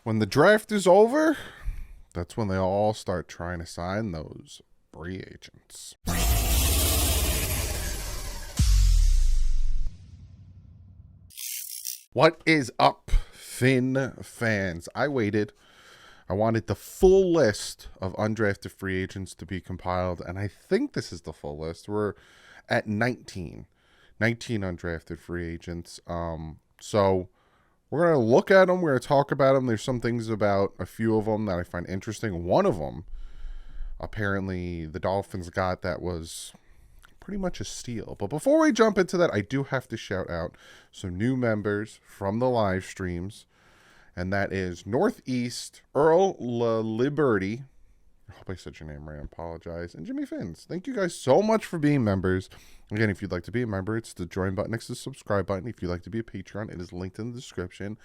When the draft is over, that's when they all start trying to sign those free agents. What is up, Finn fans? I waited. I wanted the full list of undrafted free agents to be compiled, and I think this is the full list. We're at 19 undrafted free agents. So we're going to look at them. We're going to talk about them. There's some things about a few of them that I find interesting. One of them, apparently, the Dolphins got that was pretty much a steal. But before we jump into that, I do have to shout out some new members from the live streams. And that is Northeast, Earl Liberty. I hope I said your name right. I apologize. And Jimmy Fins. Thank you guys so much for being members. Again, if you'd like to be a member, it's the join button next to the subscribe button. If you'd like to be a Patreon, it is linked in the description.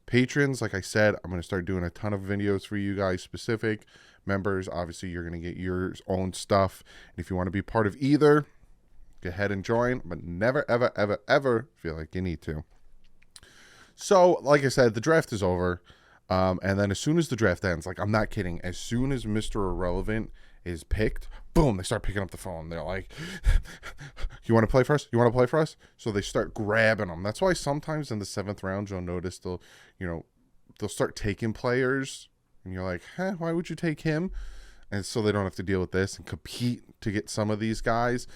Patrons, like I said, I'm going to start doing a ton of videos for you guys specific. Members, obviously, you're going to get your own stuff. And if you want to be part of either, go ahead and join. But never, ever, ever, ever feel like you need to. So, like I said, the draft is over. And then as soon as the draft ends, like, I'm not kidding, as soon as Mr. Irrelevant is picked, boom, they start picking up the phone. They're like, you want to play for us? You want to play for us? So they start grabbing them. That's why sometimes in the 7th round, you'll notice they'll start taking players. And you're like, why would you take him? And so they don't have to deal with this and compete to get some of these guys.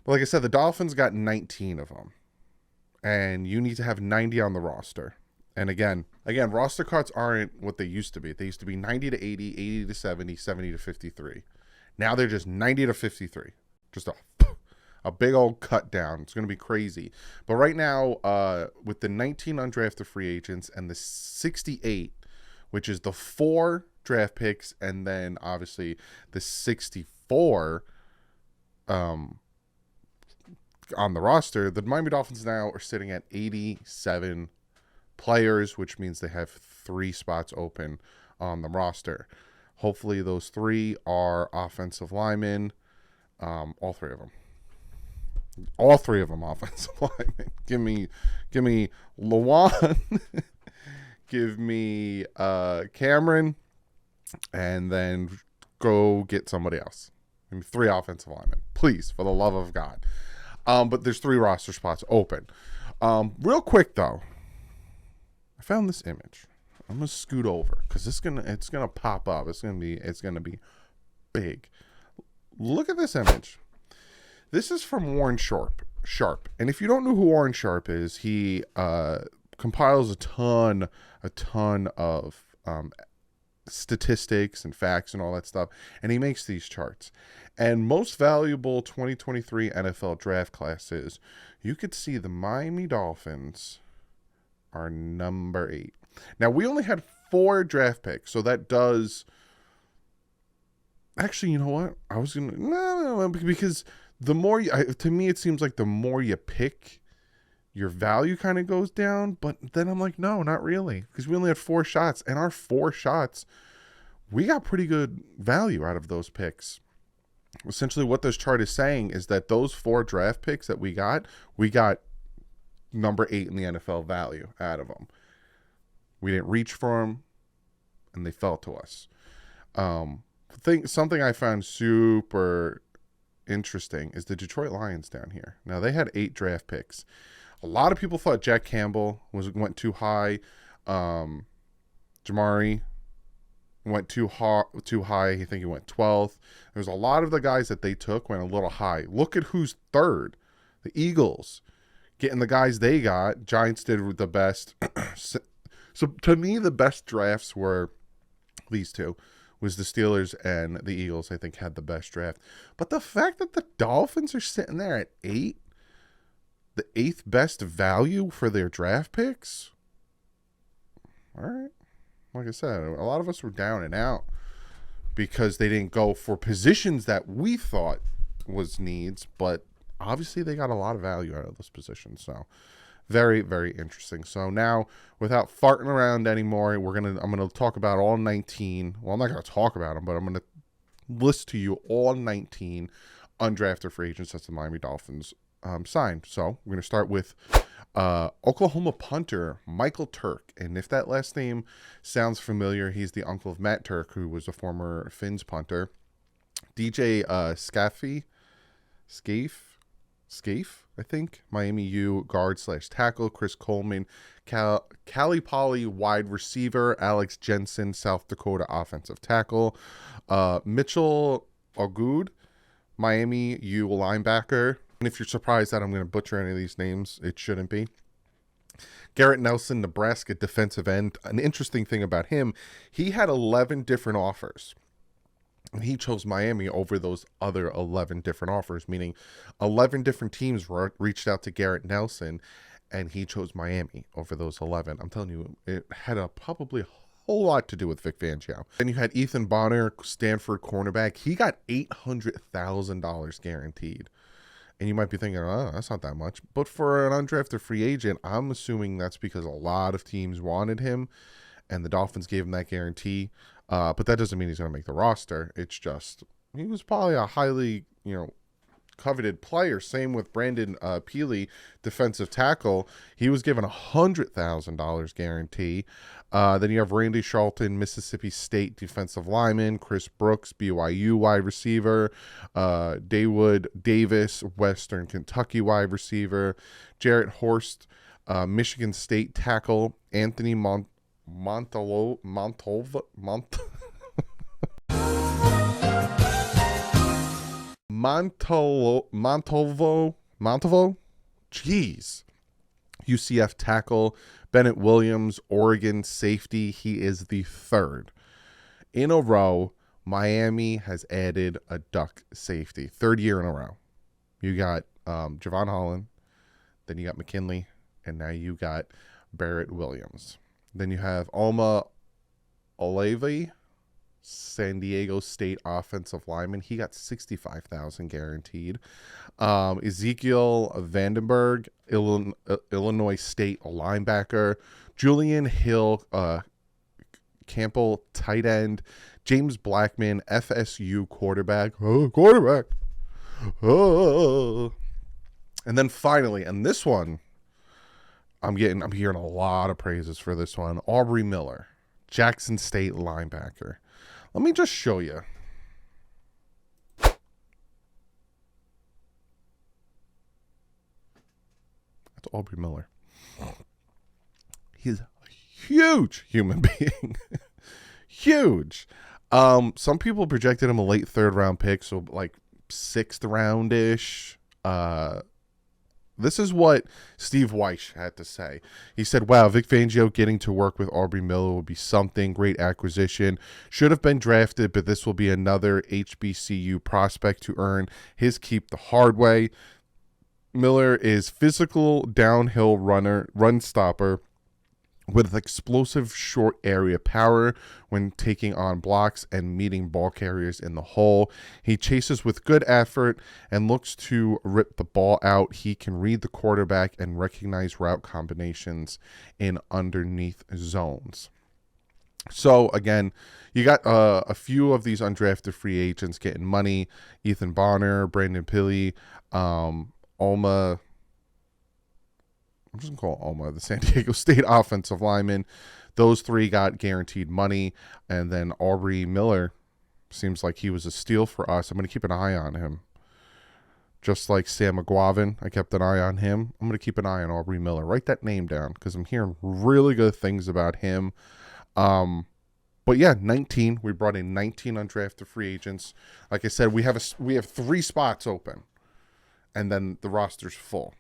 But like I said, the Dolphins got 19 of them. And you need to have 90 on the roster. And again, roster cuts aren't what they used to be. They used to be 90 to 80, 80 to 70, 70 to 53. Now they're just 90 to 53. Just a big old cut down. It's going to be crazy. But right now, with the 19 undrafted free agents and the 68, which is the 4 draft picks, and then obviously the 64 on the roster, the Miami Dolphins now are sitting at 87 players, which means they have 3 spots open on the roster. Hopefully those 3 are offensive linemen. All 3 of them. All 3 of them offensive linemen. Give me Lawan. Give me Cameron. And then go get somebody else. Give me 3 offensive linemen. Please, for the love of God. But there's 3 roster spots open. Real quick though, I found this image. I'm gonna scoot over because it's gonna pop up. It's gonna be big. Look at this image. This is from Warren Sharp. And if you don't know who Warren Sharp is, he compiles a ton of statistics and facts and all that stuff, and he makes these charts. And most valuable 2023 NFL draft classes, you could see the Miami Dolphins are number 8. Now, we only had 4 draft picks, so that does actually, you know what, I was gonna no, because the more to me it seems like the more you pick, your value kind of goes down. But then I'm like, no, not really, because we only had 4 shots, and our 4 shots, we got pretty good value out of those picks. Essentially what this chart is saying is that those 4 draft picks that we got number 8 in the NFL value out of them. We didn't reach for them, and they fell to us. Something I found super interesting is the Detroit Lions down here. Now, they had 8 draft picks. A lot of people thought Jack Campbell went too high. Jamari went too high. I think he went 12th. There's a lot of the guys that they took went a little high. Look at who's 3rd. The Eagles getting the guys they got. Giants did the best. So to me, the best drafts were these 2. Was the Steelers and the Eagles, I think, had the best draft. But the fact that the Dolphins are sitting there at 8, the 8th best value for their draft picks, all right. Like I said, a lot of us were down and out because they didn't go for positions that we thought was needs, but obviously they got a lot of value out of those positions. So very, very interesting. So now, without farting around anymore, I'm gonna talk about all 19. Well, I'm not gonna talk about them, but I'm gonna list to you all 19 undrafted free agents that the Miami Dolphins signed. So we're going to start with Oklahoma punter Michael Turk. And if that last name sounds familiar, he's the uncle of Matt Turk, who was a former Finns punter. DJ Scaife, I think. Miami U guard / tackle. Chris Coleman, Cali Poly wide receiver. Alex Jensen, South Dakota offensive tackle. Mitchell Agood, Miami U linebacker. And if you're surprised that I'm going to butcher any of these names, it shouldn't be. Garrett Nelson, Nebraska defensive end. An interesting thing about him, he had 11 different offers. And he chose Miami over those other 11 different offers, meaning 11 different teams reached out to Garrett Nelson, and he chose Miami over those 11. I'm telling you, it had probably a whole lot to do with Vic Fangio. Then you had Ethan Bonner, Stanford cornerback. He got $800,000 guaranteed. And you might be thinking, oh, that's not that much. But for an undrafted free agent, I'm assuming that's because a lot of teams wanted him, and the Dolphins gave him that guarantee. But that doesn't mean he's going to make the roster. It's just he was probably a highly, coveted player. Same with Brandon Peely, defensive tackle. He was given $100,000 guarantee. Then you have Randy Shelton, Mississippi State defensive lineman. Chris Brooks, BYU wide receiver. Dawood Davis, Western Kentucky wide receiver. Jarrett Horst, Michigan State tackle. Anthony Montalvo. Jeez. UCF tackle. Bennett Williams, Oregon safety. He is the third in a row. Miami has added a Duck safety. Third year in a row. You got Javon Holland. Then you got McKinley. And now you got Barrett Williams. Then you have Alma Olave, San Diego State offensive lineman. He got $65,000 guaranteed. Ezekiel Vandenberg, Illinois State linebacker. Julian Hill, Campbell tight end. James Blackman, FSU quarterback. And then finally, and this one, I'm hearing a lot of praises for this one. Aubry Miller, Jackson State linebacker. Let me just show you. That's Aubry Miller. He's a huge human being. Huge. Some people projected him a late third round pick, so like sixth round-ish. This is what Steve Weish had to say. He said, wow, Vic Fangio getting to work with Aubry Miller will be something. Great acquisition. Should have been drafted, but this will be another HBCU prospect to earn his keep the hard way. Miller is physical downhill runner, run stopper with explosive short area power when taking on blocks and meeting ball carriers in the hole. He chases with good effort and looks to rip the ball out. He can read the quarterback and recognize route combinations in underneath zones. So again, you got a few of these undrafted free agents getting money. Ethan Bonner, Brandon Peely, Alma. I'm just going to call Alma, the San Diego State offensive lineman. Those three got guaranteed money. And then Aubry Miller seems like he was a steal for us. I'm going to keep an eye on him. Just like Sam McGuavin, I kept an eye on him. I'm going to keep an eye on Aubry Miller. Write that name down because I'm hearing really good things about him. But yeah, 19. We brought in 19 undrafted free agents. Like I said, we have 3 spots open. And then the roster's full.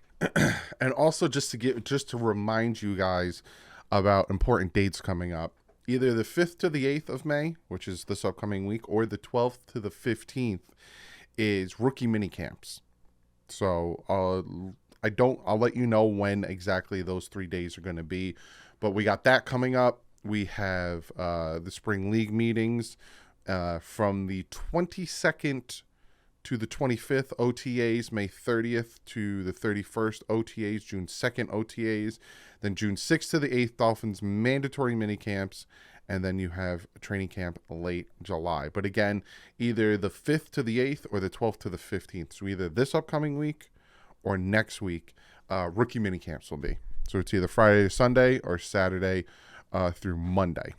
And also just to remind you guys about important dates coming up, either the 5th to the 8th of May, which is this upcoming week, or the 12th to the 15th is rookie mini camps. So I'll let you know when exactly those 3 days are going to be, but we got that coming up. We have the spring league meetings from the 22nd to the 25th OTAs, May 30th to the 31st OTAs, June 2nd OTAs, then June 6th to the 8th Dolphins mandatory mini camps, and then you have training camp late July. But again, either the 5th to the 8th or the 12th to the 15th. So either this upcoming week or next week rookie mini camps will be. So it's either Friday to Sunday or Saturday through Monday.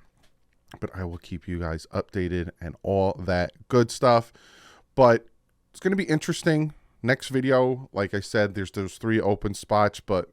But I will keep you guys updated and all that good stuff. But it's going to be interesting. Next video, like I said, there's those 3 open spots. But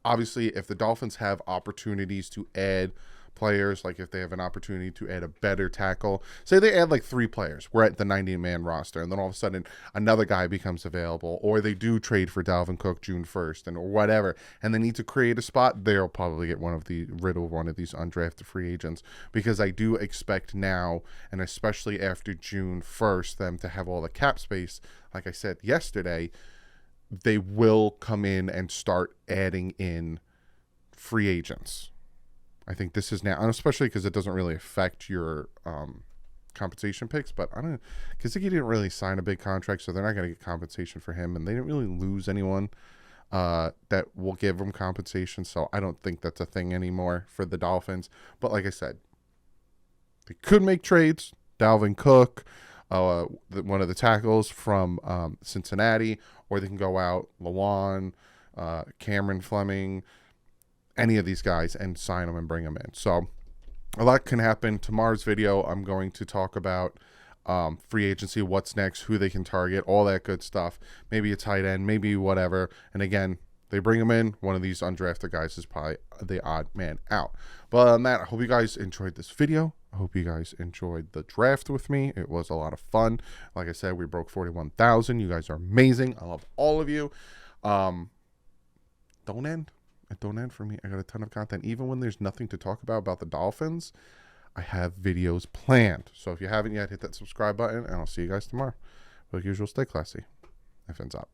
obviously, if the Dolphins have opportunities to add players, like if they have an opportunity to add a better tackle, say they add like 3 players, we're at the 90-man roster, and then all of a sudden another guy becomes available, or they do trade for Dalvin Cook June 1st and or whatever, and they need to create a spot, they'll probably get rid of one of these undrafted free agents, because I do expect now, and especially after June 1st, them to have all the cap space. Like I said yesterday, they will come in and start adding in free agents. I think this is now, and especially because it doesn't really affect your compensation picks, but I don't know, because he didn't really sign a big contract, so they're not going to get compensation for him, and they didn't really lose anyone that will give them compensation, so I don't think that's a thing anymore for the Dolphins. But like I said, they could make trades. Dalvin Cook, one of the tackles from Cincinnati, or they can go out Lawan, Cameron Fleming, any of these guys, and sign them and bring them in. So a lot can happen. Tomorrow's video, I'm going to talk about free agency, what's next, who they can target, all that good stuff. Maybe a tight end, maybe whatever. And again, they bring them in. One of these undrafted guys is probably the odd man out. But other than that, I hope you guys enjoyed this video. I hope you guys enjoyed the draft with me. It was a lot of fun. Like I said, we broke 41,000. You guys are amazing. I love all of you. Don't end for me. I got a ton of content. Even when there's nothing to talk about the Dolphins, I have videos planned. So if you haven't yet, hit that subscribe button, and I'll see you guys tomorrow. Like usual, stay classy. F's up.